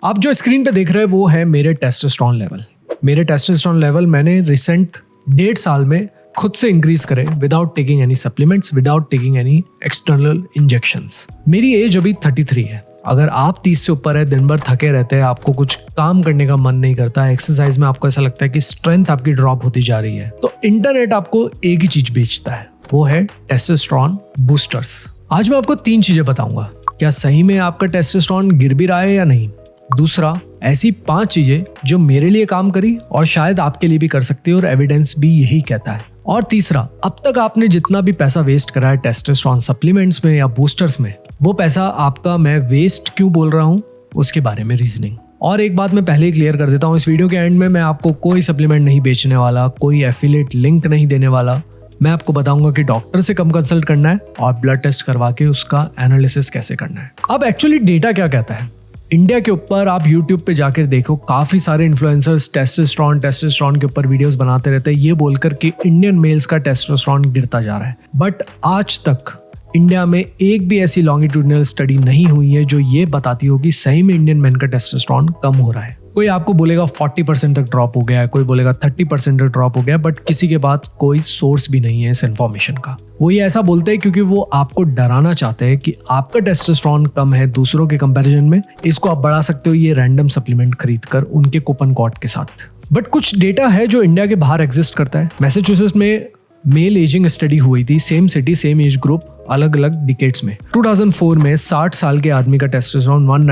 आप जो स्क्रीन पे देख रहे हैं वो है मेरे टेस्टोस्टेरोन लेवल। मेरे टेस्टोस्टेरोन लेवल मैंने रिसेंट 1.5 साल में खुद से इंक्रीज करे without taking any supplements, without taking any external injections. मेरी एज अभी 33 है। अगर आप 30 से ऊपर है, दिन भर थके रहते हैं, आपको कुछ काम करने का मन नहीं करता, एक्सरसाइज में आपको ऐसा लगता है कि स्ट्रेंथ आपकी ड्रॉप होती जा रही है, तो इंटरनेट आपको एक ही चीज बेचता है, वो है टेस्टोस्टेरोन बूस्टर्स। आज मैं आपको 3 चीजें बताऊंगा। क्या सही में आपका टेस्टोस्टेरोन गिर भी रहा है या नहीं। दूसरा, ऐसी 5 चीजें जो मेरे लिए काम करी और शायद आपके लिए भी कर सकती है और एविडेंस भी यही कहता है। और तीसरा, अब तक आपने जितना भी पैसा वेस्ट करा है टेस्टोस्टेरोन सप्लीमेंट्स में या बूस्टर्स में, वो पैसा आपका मैं वेस्ट क्यों बोल रहा हूँ उसके बारे में रीजनिंग। और एक बात मैं पहले ही क्लियर कर देता हूँ, इस वीडियो के एंड में मैं आपको कोई सप्लीमेंट नहीं बेचने वाला, कोई एफिलिएट लिंक नहीं देने वाला। मैं आपको बताऊंगा कि डॉक्टर से कब कंसल्ट करना है और ब्लड टेस्ट करवा के उसका एनालिसिस कैसे करना है। अब एक्चुअली डेटा क्या कहता है, इंडिया के ऊपर आप YouTube पे जाकर देखो, काफी सारे इन्फ्लुएंसर्स टेस्टोस्टेरोन के ऊपर वीडियोस बनाते रहते हैं ये बोलकर कि इंडियन मेल्स का टेस्टोस्टेरोन गिरता जा रहा है। बट आज तक इंडिया में एक भी ऐसी लॉन्गिट्यूडिनल स्टडी नहीं हुई है जो ये बताती हो कि सही में इंडियन मेन का टेस्टोस्टेरोन कम हो रहा है। कोई आपको बोलेगा 40% तक ड्रॉप हो गया है, कोई बोलेगा 30% तक ड्रॉप हो गया, बट किसी के पास कोई सोर्स भी नहीं है इस इन्फॉर्मेशन का। वो ये ऐसा बोलते हैं क्योंकि वो आपको डराना चाहते हैं कि आपका टेस्टोस्टेरोन कम है दूसरों के कंपैरिजन में, इसको आप बढ़ा सकते हो ये रैंडम सप्लीमेंट खरीद कर उनके कूपन कोड के साथ। बट कुछ डेटा है जो इंडिया के बाहर एग्जिस्ट करता है। मैसाचुसेट्स में मेल एजिंग स्टडी हुई थी, same city same age group, अलग अलग डिकेड्स में। 2004 में 60 साल के आदमी का टेस्टोस्टेरोन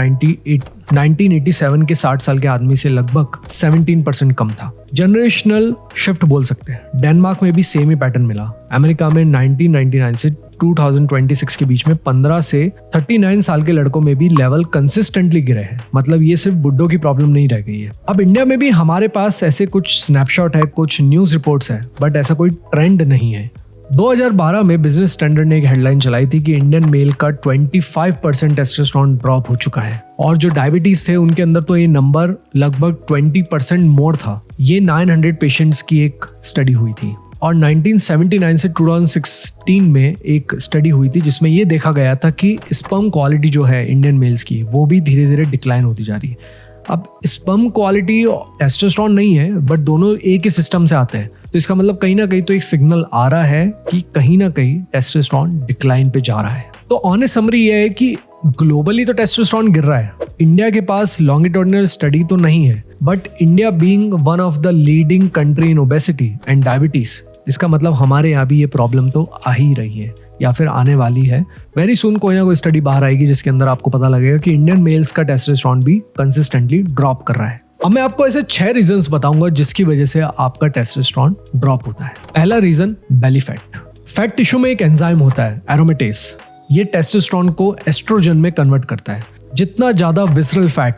1987 के 60 साल के आदमी से लगभग 17% कम था। जनरेशनल शिफ्ट बोल सकते हैं। डेनमार्क में भी सेम ही पैटर्न मिला। अमेरिका में 1999 से 2026 के बीच में 15 से 39 साल के लड़कों में भी लेवल कंसिस्टेंटली गिरे हैं। मतलब ये सिर्फ बुड्ढों की प्रॉब्लम नहीं रह गई है। अब इंडिया में भी हमारे पास ऐसे कुछ स्नैपशॉट है, कुछ न्यूज रिपोर्ट्स है, बट ऐसा कोई ट्रेंड नहीं है। 2012 में बिजनेस स्टैंडर्ड ने एक हेडलाइन चलाई थी कि इंडियन मेल का 25% टेस्टोस्टेरोन ड्रॉप हो चुका है, और जो डायबिटीज थे उनके अंदर तो ये नंबर लगभग 20% मोर था। ये 900 पेशेंट्स की एक स्टडी हुई थी। और 1979 से 2016 में एक स्टडी हुई थी जिसमें ये देखा गया था कि स्पर्म क्वालिटी जो है इंडियन मेल्स की वो भी धीरे धीरे डिक्लाइन होती जा रही है। अब स्पर्म क्वालिटी टेस्टोस्टेरोन नहीं है, बट दोनों एक ही सिस्टम से आते हैं, तो इसका मतलब कहीं ना कहीं तो एक सिग्नल आ रहा है कि कहीं ना कहीं टेस्टोस्टेरोन डिक्लाइन पे जा रहा है। तो ऑनेस्ट समरी ये है कि ग्लोबली तो टेस्टोस्टेरोन गिर रहा है। इंडिया के पास लॉन्गिट्यूडिनल स्टडी तो नहीं है, but India being one of the leading country in obesity and diabetes, इसका मतलब हमारे यहाँ भी ये प्रॉब्लम तो आ ही रही है या फिर आने वाली है। वेरी सून कोई ना कोई स्टडी बाहर आएगी जिसके अंदर आपको पता लगेगा कि इंडियन मेल्स का टेस्टोस्टेरोन भी कंसिस्टेंटली ड्रॉप कर रहा है। अब मैं आपको ऐसे 6 रीजंस बताऊंगा जिसकी वजह से आपका टेस्टोस्टेरोन ड्रॉप होता है। पहला reason, belly fat. Fat tissue में एक एंजाइम होता है एरोमेटेस, ये टेस्टोस्टेरोन को एस्ट्रोजन में कन्वर्ट करता है। जितना ज्यादा विसरल फैट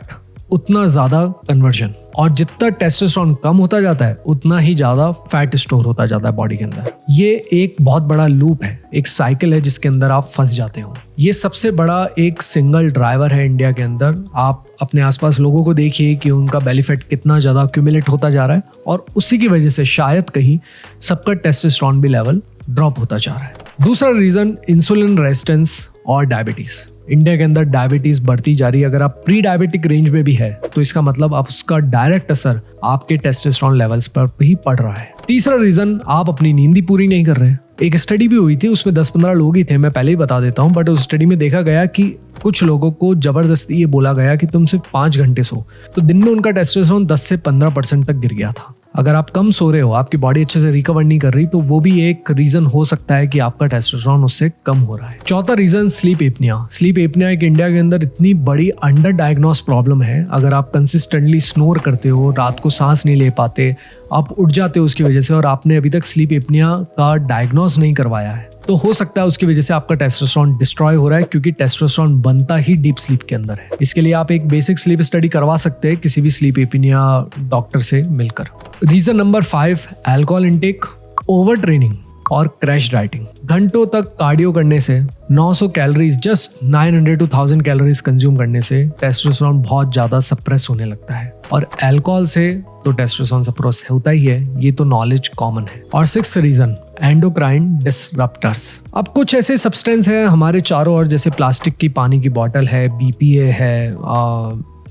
उतना ज्यादा कन्वर्जन, और जितना टेस्टोस्टेरोन कम होता जाता है उतना ही ज्यादा फैट स्टोर होता जाता है बॉडी के अंदर। ये एक बहुत बड़ा लूप है, एक साइकिल है जिसके अंदर आप फंस जाते हो। ये सबसे बड़ा एक सिंगल ड्राइवर है इंडिया के अंदर। आप अपने आसपास लोगों को देखिए कि उनका बेली फैट कितना ज्यादा एक्यूमुलेट होता जा रहा है, और उसी की वजह से शायद कहीं सबका टेस्टोस्टेरोन भी लेवल ड्रॉप होता जा रहा है। दूसरा रीजन, इंसुलिन रेजिस्टेंस और डायबिटीज। इंडिया के अंदर डायबिटीज बढ़ती जा रही है। अगर आप प्री डायबिटिक रेंज में भी है तो इसका मतलब आप उसका डायरेक्ट असर आपके टेस्टोस्टेरोन लेवल्स पर भी पड़ रहा है। तीसरा रीजन, आप अपनी नींद ही पूरी नहीं कर रहे हैं। एक स्टडी भी हुई थी, उसमें 10-15 लोग ही थे, मैं पहले ही बता देता हूँ, बट उस स्टडी में देखा गया कि कुछ लोगों को जबरदस्ती ये बोला गया कि तुम सिर्फ 5 घंटे सो, तो दिन में उनका टेस्टोस्टेरोन 10 से 15% तक गिर गया था। अगर आप कम सो रहे हो, आपकी बॉडी अच्छे से रिकवर नहीं कर रही, तो वो भी एक रीजन हो सकता है कि आपका टेस्टोस्टेरोन उससे कम हो रहा है। चौथा reason, sleep apnea. Sleep apnea एक इंडिया के अंदर इतनी बड़ी अंडर डायग्नोस प्रॉब्लम है। अगर आप कंसिस्टेंटली स्नोर करते हो, रात को सांस नहीं ले पाते, आप उठ जाते हो उसकी वजह से, और आपने अभी तक स्लीप एपनिया का डायग्नोस नहीं करवाया है, तो हो सकता है उसकी वजह से आपका टेस्टोस्टेरोन डिस्ट्रॉय हो रहा है, क्योंकि टेस्टोस्टेरोन बनता ही डीप स्लीप के अंदर है। इसके लिए आप एक बेसिक स्लीप स्टडी करवा सकते हैं किसी भी स्लीप एपनिया डॉक्टर से मिलकर। Reason number 5, alcohol intake, over training और क्रैश डाइटिंग। घंटों तक कार्डियो करने से 900 calories, just 900 to 1000 calories consume करने से टेस्टोस्टेरोन बहुत ज्यादा सप्रेस होने लगता है, और अल्कोहल से तो टेस्टोस्टेरोन सप्रेस होता ही है, ये तो नॉलेज कॉमन है। और 6th रीजन, एंडोक्राइन डिसरप्टर्स। अब कुछ ऐसे सब्सटेंस है हमारे चारों ओर, जैसे प्लास्टिक की पानी की बोतल है, BPA है,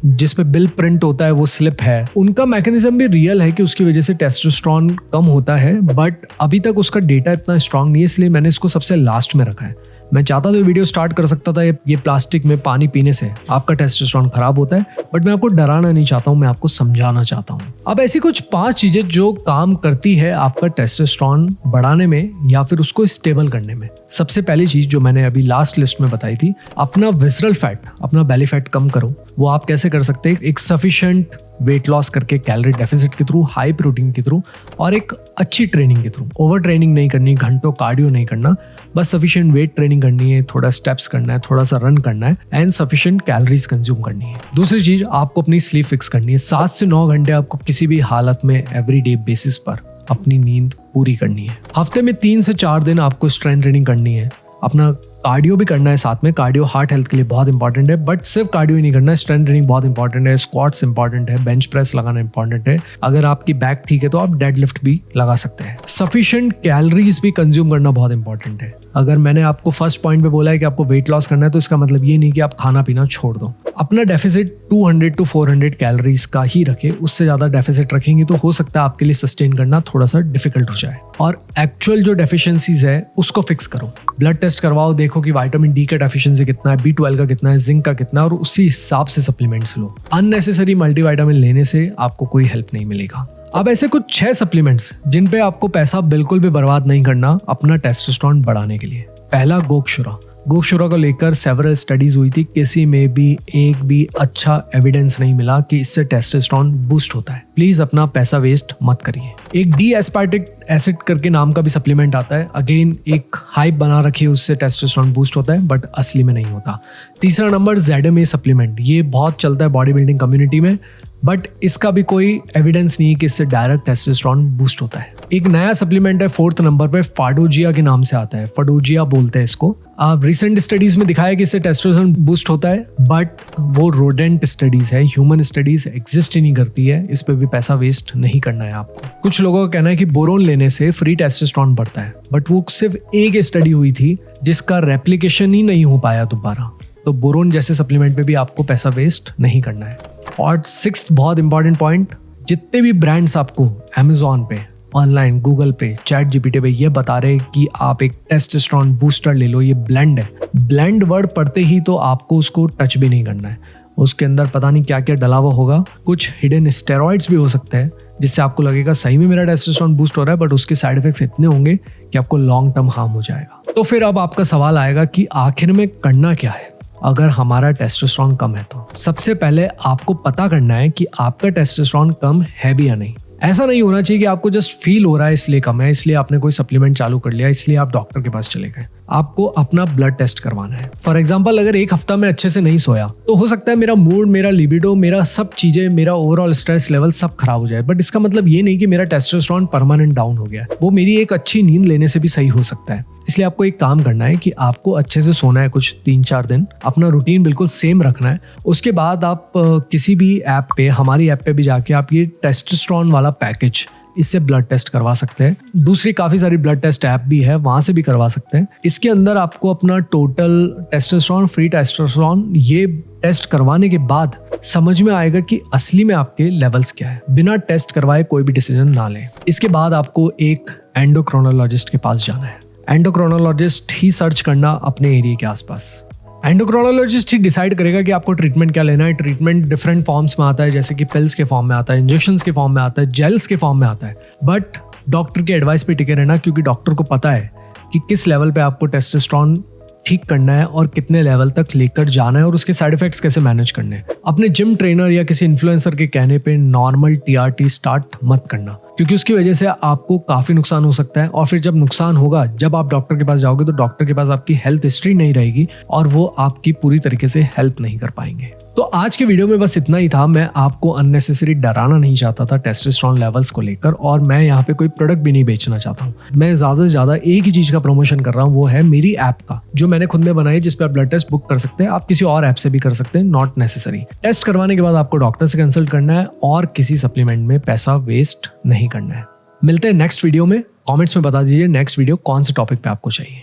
जिस पे बिल प्रिंट होता है वो स्लिप है, उनका मैकेनिज्म भी रियल है कि उसकी वजह से टेस्टोस्टेरोन कम होता है, बट अभी तक उसका डेटा इतना स्ट्रांग नहीं है, इसलिए मैंने इसको सबसे लास्ट में रखा है। मैं चाहता तो वीडियो स्टार्ट कर सकता था ये प्लास्टिक में पानी पीने से आपका टेस्टोस्टेरोन खराब होता है, बट मैं आपको डराना नहीं चाहता हूँ, मैं आपको समझाना चाहता हूँ। अब ऐसी कुछ 5 चीजें जो काम करती है आपका टेस्टोस्टेरोन बढ़ाने में या फिर उसको स्टेबल करने में। सबसे पहली चीज जो मैंने अभी लास्ट लिस्ट में बताई थी, अपना विसरल फैट, अपना बेली फैट कम करो। वो आप कैसे कर सकते हैं? एक सफिशिएंट वेट लॉस करके, कैलोरी डेफिसिट के थ्रू, हाई प्रोटीन के थ्रू और एक अच्छी ट्रेनिंग के थ्रू। ओवर ट्रेनिंग नहीं करनी, घंटों कार्डियो नहीं करना, बस सफिशिएंट वेट ट्रेनिंग करनी है, थोड़ा स्टेप्स करना है, थोड़ा सा रन करना है एंड सफिशिएंट कैलोरीज कंज्यूम करनी है। दूसरी चीज, आपको अपनी स्लीप फिक्स करनी है। 7 से 9 घंटे आपको किसी भी हालत में एवरीडे बेसिस पर अपनी नींद पूरी करनी है। हफ्ते में 3 से 4 दिन आपको स्ट्रेंथ ट्रेनिंग करनी है। अपना कार्डियो भी करना है साथ में। कार्डियो हार्ट हेल्थ के लिए बहुत इंपॉर्टेंट है, बट सिर्फ कार्डियो ही नहीं करना है, स्ट्रेंथ ट्रेनिंग बहुत इंपॉर्टेंट है, स्क्वाट्स इंपॉर्टेंट है, बेंच प्रेस लगाना इंपॉर्टेंट है। अगर आपकी बैक ठीक है तो आप डेड लिफ्ट भी लगा सकते हैं। सफिशिएंट कैलोरीज भी कंज्यूम करना बहुत इंपॉर्टेंट है। अगर मैंने आपको फर्स्ट पॉइंट पे बोला है कि आपको वेट लॉस करना है, तो इसका मतलब ये नहीं कि आप खाना पीना छोड़ दो। अपना डेफिसिट 200 to 400 कैलोरीज का ही रखें। उससे ज्यादा डेफिसिट रखेंगे तो हो सकता है आपके लिए सस्टेन करना थोड़ा सा डिफिकल्ट हो जाए। और एक्चुअल जो डेफिशिएंसीज है उसको फिक्स करो। ब्लड टेस्ट करवाओ, देखो कि विटामिन डी का डेफिशिएंसी कितना है, B12 का कितना है, जिंक का कितना है, और उसी हिसाब से सप्लीमेंट्स लो। अननेसेसरी मल्टीविटामिन लेने से आपको कोई हेल्प नहीं मिलेगा। अब ऐसे कुछ 6 सप्लीमेंट्स जिन पे आपको पैसा बिल्कुल भी बर्बाद नहीं करना अपना टेस्टोस्टेरोन बढ़ाने के लिए। पहला, गोक्षुरा। गोक्षुरा को लेकर सेवरल स्टडीज हुई थी, किसी में भी एक भी अच्छा एविडेंस नहीं मिला कि इससे टेस्टोस्टेरोन बूस्ट होता है। प्लीज अपना पैसा वेस्ट मत करिए। एक डी एस्पार्टिक एसिड करके नाम का भी सप्लीमेंट आता है, अगेन एक हाइप बना रखी है, उससे टेस्टोस्टेरोन बूस्ट होता है, बट असली में नहीं होता। तीसरा नंबर, ZMA सप्लीमेंट। ये बहुत चलता है बॉडी बिल्डिंग कम्युनिटी में, बट इसका भी कोई एविडेंस नहीं है कि इससे डायरेक्ट टेस्टोस्टेरोन बूस्ट होता है। एक नया सप्लीमेंट है 4th नंबर पे, फाडोजिया के नाम से आता है, फाडोजिया बोलते हैं इसको। रिसेंट स्टडीज में दिखाया कि इससे टेस्टोस्टेरोन बूस्ट होता है, बट वो रोडेंट स्टडीज है, ह्यूमन स्टडीज एग्जिस्ट ही नहीं करती है। इस पे भी पैसा वेस्ट नहीं करना है आपको। कुछ लोगों का कहना है कि बोरोन लेने से फ्री टेस्टोस्टेरोन बढ़ता है, बट वो सिर्फ एक स्टडी हुई थी जिसका रेप्लिकेशन ही नहीं हो पाया दोबारा। तो बोरोन जैसे सप्लीमेंट पे भी आपको पैसा वेस्ट नहीं करना है। और 6th बहुत इंपॉर्टेंट पॉइंट, जितने भी ब्रांड्स आपको अमेजोन पे, ऑनलाइन, गूगल पे, चैट जीपीटी पे ये बता रहे कि आप एक टेस्टोस्टेरोन बूस्टर ले लो, ये ब्लेंड है। ब्लेंड वर्ड पढ़ते ही तो आपको उसको टच भी नहीं करना है। उसके अंदर पता नहीं क्या क्या डला हुआ होगा, कुछ हिडन स्टेरॉइड्स भी हो सकते हैं, जिससे आपको लगेगा सही में मेरा टेस्टोस्टेरोन बूस्ट हो रहा है, बट उसके साइड इफेक्ट्स इतने होंगे कि आपको लॉन्ग टर्म हार्म हो जाएगा। तो फिर अब आपका सवाल आएगा कि आखिर में करना क्या है अगर हमारा टेस्टोस्टेरोन कम है। तो सबसे पहले आपको पता करना है कि आपका टेस्टोस्टेरोन कम है भी या नहीं। ऐसा नहीं होना चाहिए कि आपको जस्ट फील हो रहा है इसलिए कम है, इसलिए आपने कोई सप्लीमेंट चालू कर लिया, इसलिए आप डॉक्टर के पास चले गए। आपको अपना ब्लड टेस्ट करवाना है। फॉर एग्जांपल, अगर एक हफ्ता में अच्छे से नहीं सोया तो हो सकता है मेरा मूड, मेरा लिबिडो, मेरा सब चीजें, मेरा ओवरऑल स्ट्रेस लेवल सब खराब हो जाए, बट इसका मतलब ये नहीं कि मेरा टेस्टोस्टेरोन परमानेंट डाउन हो गया है। वो मेरी एक अच्छी नींद लेने से भी सही हो सकता है। इसलिए आपको एक काम करना है कि आपको अच्छे से सोना है कुछ 3-4 दिन, अपना रूटीन बिल्कुल सेम रखना है। उसके बाद आप किसी भी ऐप पे, हमारी ऐप पे भी जाके आप ये टेस्टोस्टेरोन वाला पैकेज, इससे ब्लड टेस्ट करवा सकते हैं। दूसरी काफी सारी ब्लड टेस्ट ऐप भी है, वहां से भी करवा सकते हैं। इसके अंदर आपको अपना टोटल टेस्टोस्टेरोन, फ्री टेस्टोस्टेरोन, ये टेस्ट करवाने के बाद समझ में आएगा कि असली में आपके लेवल्स क्या है। बिना टेस्ट करवाए कोई भी डिसीजन ना लें। इसके बाद आपको एक एंडोक्रोनोलॉजिस्ट के पास जाना है। एंडोक्रोनोलॉजिस्ट ही सर्च करना अपने एरिया के आसपास। एंडोक्रोनोलॉजिस्ट ही डिसाइड करेगा कि आपको ट्रीटमेंट क्या लेना है। ट्रीटमेंट डिफरेंट फॉर्म्स में आता है, जैसे कि पिल्स के फॉर्म में आता है, इंजेक्शंस के फॉर्म में आता है, जेल्स के फॉर्म में आता है। बट डॉक्टर के एडवाइस पे टिके रहना, क्योंकि डॉक्टर को पता है कि किस लेवल पे आपको टेस्टोस्टेरोन ठीक करना है और कितने लेवल तक लेकर जाना है और उसके साइड इफेक्ट्स कैसे मैनेज करने हैं। अपने जिम ट्रेनर या किसी इन्फ्लुएंसर के कहने पे नॉर्मल TRT स्टार्ट मत करना, क्योंकि उसकी वजह से आपको काफी नुकसान हो सकता है। और फिर जब नुकसान होगा, जब आप डॉक्टर के पास जाओगे तो डॉक्टर के पास आपकी हेल्थ हिस्ट्री नहीं रहेगी और वो आपकी पूरी तरीके से हेल्प नहीं कर पाएंगे। तो आज के वीडियो में बस इतना ही था। मैं आपको अननेसेसरी डराना नहीं चाहता था टेस्टोस्टेरोन लेवल्स को लेकर, और मैं यहाँ पे कोई प्रोडक्ट भी नहीं बेचना चाहता हूँ। मैं ज्यादा से ज्यादा एक ही चीज का प्रमोशन कर रहा हूँ, वो है मेरी ऐप का, जो मैंने खुद ने बनाई, जिसपे आप ब्लड टेस्ट बुक कर सकते हैं। आप किसी और ऐप से भी कर सकते हैं, नॉट नेसेसरी। टेस्ट करवाने के बाद आपको डॉक्टर से कंसल्ट करना है और किसी सप्लीमेंट में पैसा वेस्ट नहीं करना है। मिलते हैं नेक्स्ट वीडियो में। कमेंट्स में बता दीजिए नेक्स्ट वीडियो कौन से टॉपिक पे आपको चाहिए।